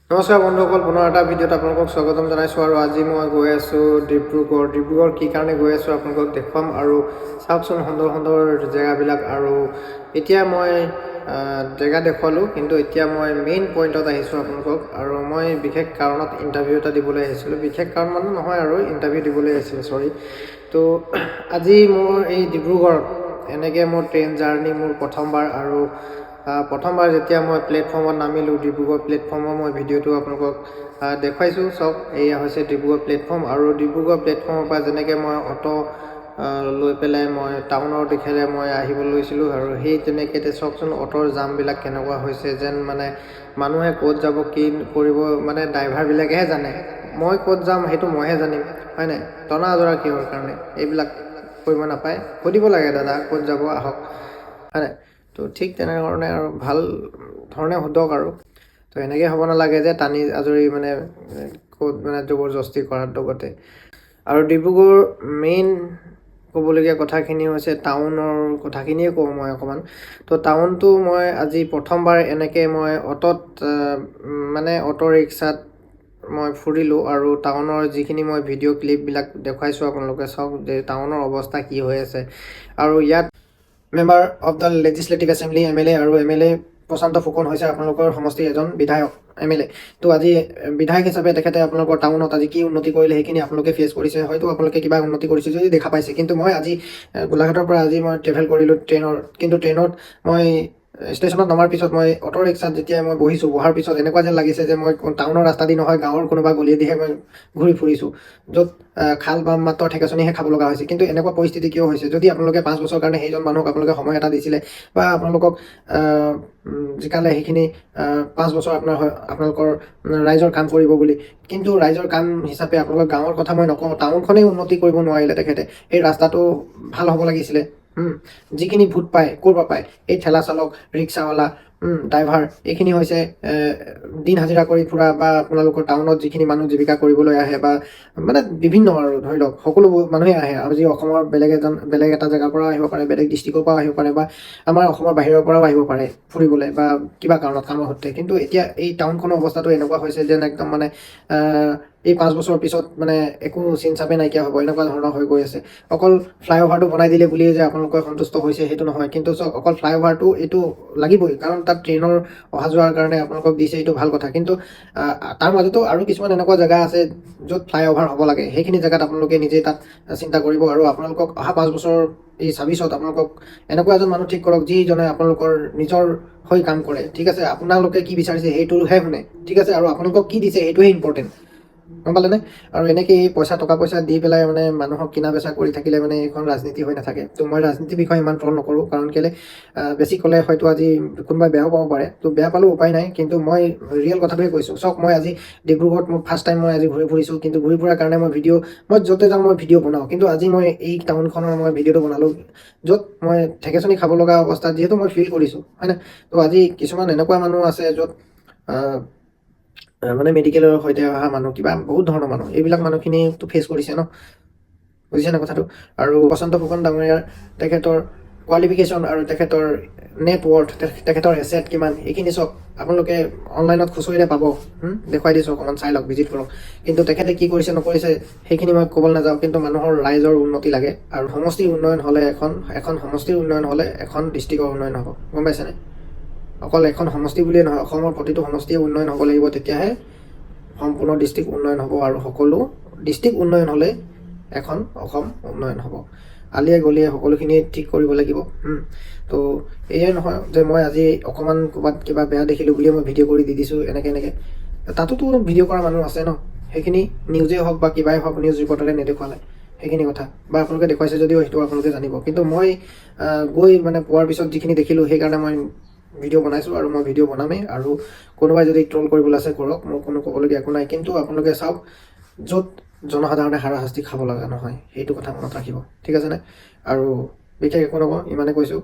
নমস্কাৰ বন্ধুসকল, পুনৰ এটা ভিডিঅ'ত আপোনালোকক স্বাগতম জনাইছোঁ। আৰু আজি মই গৈ আছোঁ ডিব্ৰুগড় কি কাৰণে গৈ আছোঁ আপোনালোকক দেখুৱাম। আৰু চাওকচোন সুন্দৰ সুন্দৰ জেগাবিলাক। আৰু এতিয়া মই জেগা দেখুৱালোঁ, কিন্তু এতিয়া মই মেইন পইণ্টত আহিছোঁ আপোনালোকক। আৰু মই বিশেষ কাৰণত ইণ্টাৰভিউ এটা দিবলৈ আহিছিলোঁ। বিশেষ কাৰণ মানে নহয় আৰু ইণ্টাৰভিউ দিবলৈ আহিছিলোঁ, চৰি। তো আজি মোৰ এই ডিব্ৰুগড়ত এনেকৈ মোৰ ট্ৰেইন জাৰ্ণি মোৰ প্ৰথমবাৰ। আৰু প্ৰথমবাৰ যেতিয়া মই প্লেটফৰ্মত নামিলোঁ, ডিব্ৰুগড় প্লেটফৰ্মৰ মই ভিডিঅ'টো আপোনালোকক দেখুৱাইছোঁ। চাওক, এয়া হৈছে ডিব্ৰুগড় প্লেটফৰ্ম। আৰু ডিব্ৰুগড় প্লেটফৰ্মৰ পৰা যেনেকৈ মই অ'টো লৈ পেলাই মই টাউনৰ দিশেৰে মই আহিবলৈ লৈছিলোঁ। আৰু সেই তেনেকৈ চাওকচোন অ'টোৰ জামবিলাক কেনেকুৱা হৈছে, যেন মানে মানুহে ক'ত যাব কি কৰিব মানে ড্ৰাইভাৰবিলাকেহে জানে। মই ক'ত যাম সেইটো মইহে জানিম, হয় নাই? টনা আজৰা কিহৰ কাৰণে এইবিলাক কৰিব নাপায়। সুধিব লাগে, দাদা ক'ত যাব আহক, হয় নাই? তো ঠিক তেনেধৰণে আৰু ভাল ধৰণে সোধক। আৰু তো এনেকৈ হ'ব নালাগে যে টানি আজৰি মানে ক'ত মানে জবৰদস্তি কৰাৰ লগতে। আৰু ডিব্ৰুগড় মেইন ক'বলগীয়া কথাখিনি হৈছে টাউনৰ কথাখিনিয়ে কওঁ মই অকণমান। তো টাউনটো মই আজি প্ৰথমবাৰ এনেকৈ মই অ'টোত মানে অ'টো ৰিক্সাত মই ফুৰিলোঁ। আৰু টাউনৰ যিখিনি মই ভিডিঅ' ক্লিপবিলাক দেখুৱাইছোঁ আপোনালোকে চাওক যে টাউনৰ অৱস্থা কি হৈ আছে। আৰু ইয়াত member of the legislative assembly MLA আৰু MLA প্ৰশান্ত ফুকন হৈছে আপোনালোকৰ সমষ্টিৰ এজন বিধায়ক MLA। তো আজি বিধায়ক হিচাপে তেখেতে আপোনালোকৰ টাউনত আজি কি উন্নতি কৰিলে সেইখিনি আপোনালোকে ফেচ কৰিছে। হয়তো আপোনালোকে কিবা উন্নতি কৰিছে যদি দেখা পাইছে। কিন্তু মই আজি গোলাঘাটৰ পৰা আজি মই ট্ৰেভেল কৰিলোঁ ট্ৰেইনৰ। কিন্তু ট্ৰেইনত মই ষ্টেচনত নমাৰ পিছত মই অ'টো ৰিক্সাত যেতিয়া মই বহাৰ পিছত এনেকুৱা যেন লাগিছে যে মই টাউনৰ ৰাস্তা দি নহয়, গাঁৱৰ কোনোবা গলিয়েদিহে মই ঘূৰি ফুৰিছোঁ, য'ত খাল বাম মাত্ৰ ঠেকেচনিহে খাব লগা হৈছে। কিন্তু এনেকুৱা পৰিস্থিতি কিয় হৈছে? যদি আপোনালোকে 5 বছৰৰ কাৰণে সেইজন মানুহক আপোনালোকে সময় এটা দিছিলে বা আপোনালোকক জিকালে সেইখিনি 5 বছৰ আপোনালোকৰ ৰাইজৰ কাম কৰিব বুলি। কিন্তু ৰাইজৰ কাম হিচাপে আপোনালোকৰ গাঁৱৰ কথা মই নকওঁ, টাউনখনেই উন্নতি কৰিব নোৱাৰিলে তেখেতে। এই ৰাস্তাটো ভাল হ'ব লাগিছিলে। যিখিনি ভোট পায় ক'ৰ পৰা পায়? এই ঠেলা চালক, ৰিক্সাৱালা, ড্ৰাইভাৰ, এইখিনি হৈছে দিন হাজিৰা কৰি ফুৰা বা আপোনালোকৰ টাউনত যিখিনি মানুহ জীৱিকা কৰিবলৈ আহে বা মানে বিভিন্ন আৰু ধৰি লওক সকলো মানুহে আহে। আজি অসমৰ বেলেগ এটা জেগাৰ পৰাও আহিব পাৰে, বেলেগ ডিষ্ট্ৰিক্টৰ পৰাও আহিব পাৰে, বা আমাৰ অসমৰ বাহিৰৰ পৰাও আহিব পাৰে ফুৰিবলৈ বা কিবা কাৰণত কামৰ সূত্ৰে। কিন্তু এতিয়া এই টাউনখনৰ অৱস্থাটো এনেকুৱা হৈছে যেন একদম মানে এই 5 বছৰৰ পিছত মানে একো চিন চাপে নাইকিয়া হ'ব, এনেকুৱা ধৰণৰ হৈ গৈ আছে। অকল ফ্লাইঅভাৰটো বনাই দিলে বুলিয়ে যে আপোনালোকে সন্তুষ্ট হৈছে সেইটো নহয়। কিন্তু চাওক, অকল ফ্লাইঅভাৰটো এইটো লাগিবই, কাৰণ তাত ট্ৰেইনৰ অহা যোৱাৰ কাৰণে আপোনালোকক দিছে, এইটো ভাল কথা। কিন্তু তাৰ মাজতো আৰু কিছুমান এনেকুৱা জেগা আছে য'ত ফ্লাইঅভাৰ হ'ব লাগে। সেইখিনি জেগাত আপোনালোকে নিজেই তাত চিন্তা কৰিব। আৰু আপোনালোকক অহা 5 বছৰ এই 26ত আপোনালোকক এনেকুৱা এজন মানুহ ঠিক কৰক যিজনে আপোনালোকৰ নিজৰ হৈ কাম কৰে। ঠিক আছে, আপোনালোকে কি বিচাৰিছে সেইটোহে শুনে, ঠিক আছে। আৰু আপোনালোকক কি দিছে সেইটোহে ইম্পৰ্টেণ্ট, গম পালেনে? আৰু এনেকৈ টকা পইচা দি পেলাই মানে মানুহক কিনা বেচা কৰি থাকিলে মানে এইখন ৰাজনীতি হৈ নাথাকে। তো মই ৰাজনীতিৰ বিষয়ে ইমান ট্ৰল নকৰোঁ, কাৰণ কেলৈ বেছি ক'লে হয়তো আজি কোনোবাই বেয়াও পাব পাৰে। তো বেয়া পালেও উপায় নাই, কিন্তু মই ৰিয়েল কথাটোৱে কৈছোঁ। চাওক, মই আজি ডিব্ৰুগড়ত মোৰ ফাৰ্ষ্ট টাইম মই আজি ঘূৰি ফুৰিছোঁ। কিন্তু ঘূৰি ফুৰাৰ কাৰণে মই য'তে যাওঁ মই ভিডিঅ' বনাওঁ। কিন্তু আজি মই এই টাউনখনৰ মই ভিডিঅ'টো বনালোঁ য'ত মই ঠেকেচনি খাব লগা অৱস্থাত, যিহেতু মই ফিল কৰিছোঁ, হয় নাই? তো আজি কিছুমান এনেকুৱা মানুহ আছে য'ত মানে মেডিকেলৰ সৈতে অহা মানুহ, কিবা বহুত ধৰণৰ মানুহ, এইবিলাক মানুহখিনিতো ফেচ কৰিছে ন, বুজিছেনে কথাটো? আৰু প্ৰশান্ত ফুকন ডাঙৰীয়াৰ তেখেতৰ কোৱালিফিকেশ্যন আৰু তেখেতৰ নেটৱৰ্থ, তেখেতৰ এছেট কিমান, এইখিনি চাওক। আপোনালোকে অনলাইনত খুচৰিলে পাব, দেখুৱাই দিছোঁ, অকণমান চাই লওক, ভিজিট কৰক। কিন্তু তেখেতে কি কৰিছে নকৰিছে সেইখিনি মই ক'বলৈ নাযাওঁ। কিন্তু মানুহৰ ৰাইজৰ উন্নতি লাগে। আৰু সমষ্টিৰ উন্নয়ন হ'লে এখন সমষ্টিৰ উন্নয়ন হ'লে এখন ডিষ্ট্ৰিক্টৰ উন্নয়ন হ'ব, গম পাইছেনে? অকল এখন সমষ্টি বুলিয়ে নহয়, অসমৰ প্ৰতিটো সমষ্টিয়ে উন্নয়ন হ'ব লাগিব, তেতিয়াহে সম্পূৰ্ণ ডিষ্ট্ৰিক্ট উন্নয়ন হ'ব। আৰু সকলো ডিষ্ট্ৰিক্ট উন্নয়ন হ'লে এখন অসম উন্নয়ন হ'ব। আলিয়ে গলিয়ে সকলোখিনি ঠিক কৰিব লাগিব। তো এয়াই নহয় যে মই আজি অকণমান ক'ৰবাত কিবা বেয়া দেখিলোঁ বুলিয়ে মই ভিডিঅ' কৰি দি দিছোঁ এনেকৈ। তাতোতো ভিডিঅ' কৰা মানুহ আছে ন, সেইখিনি নিউজেই হওক বা কিবাই হওক, নিউজ ৰিপৰ্টাৰে নেদেখুৱালে সেইখিনি কথা, বা আপোনালোকে দেখুৱাইছে যদিও সেইটো আপোনালোকে জানিব। কিন্তু মই গৈ মানে পোৱাৰ পিছত যিখিনি দেখিলোঁ, সেইকাৰণে মই ভিডিঅ' বনাইছোঁ আৰু মই ভিডিঅ' বনামেই। আৰু কোনোবাই যদি ট্ৰল কৰিবলৈ আছে কৰক, মোৰ কোনো ক'বলগীয়া একো নাই। কিন্তু আপোনালোকে চাওক, য'ত জনসাধাৰণে হাৰাশাস্তি খাব লগা নহয়, সেইটো কথা মনত ৰাখিব, ঠিক আছেনে? আৰু বিশেষ একো নকওঁ, ইমানে কৈছোঁ।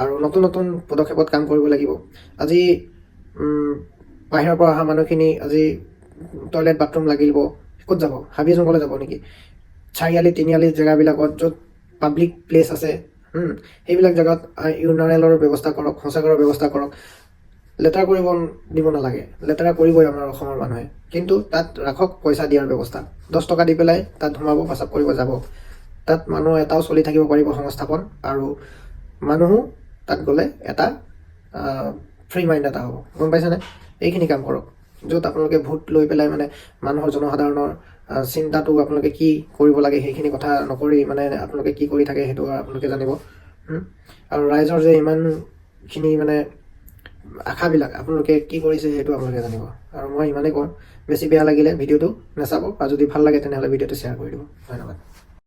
আৰু নতুন নতুন পদক্ষেপত কাম কৰিব লাগিব। আজি বাহিৰৰ পৰা অহা মানুহখিনি আজি টয়লেট বাথৰুম লাগিব, ক'ত যাব? হাবি জংঘলে যাব নেকি? চাৰিআলি তিনিআলি জেগাবিলাকত য'ত পাব্লিক প্লেচ আছে, সেইবিলাক জেগাত ইউৰিনেলৰ ব্যৱস্থা কৰক, শৌচাগাৰৰ ব্যৱস্থা কৰক। লেতেৰা কৰিব দিব নালাগে, লেতেৰা কৰিবই আমাৰ অসমৰ মানুহে, কিন্তু তাত ৰাখক পইচা দিয়াৰ ব্যৱস্থা। 10 টকা দি পেলাই তাত সোমাব, প্ৰস্ৰাৱ কৰিব যাব। তাত মানুহ এটাও চলি থাকিব পাৰিব সংস্থাপন, আৰু মানুহো তাত গ'লে এটা ফ্ৰী মাইণ্ড এটা হ'ব, গম পাইছেনে? এইখিনি কাম কৰক, য'ত আপোনালোকে ভোট লৈ পেলাই মানে মানুহৰ জনসাধাৰণৰ চিন্তাটো আপোনালোকে কি কৰিব লাগে সেইখিনি কথা নকৰি মানে আপোনালোকে কি কৰি থাকে সেইটো আপোনালোকে জানিব। আৰু ৰাইজৰ যে ইমানখিনি মানে আশাবিলাক আপোনালোকে কি কৰিছে সেইটো আপোনালোকে জানিব। আৰু মই ইমানেই কওঁ, বেছি বেয়া লাগিলে ভিডিঅ'টো নাচাব, আৰু যদি ভাল লাগে তেনেহ'লে ভিডিঅ'টো শ্বেয়াৰ কৰি দিব। ধন্যবাদ।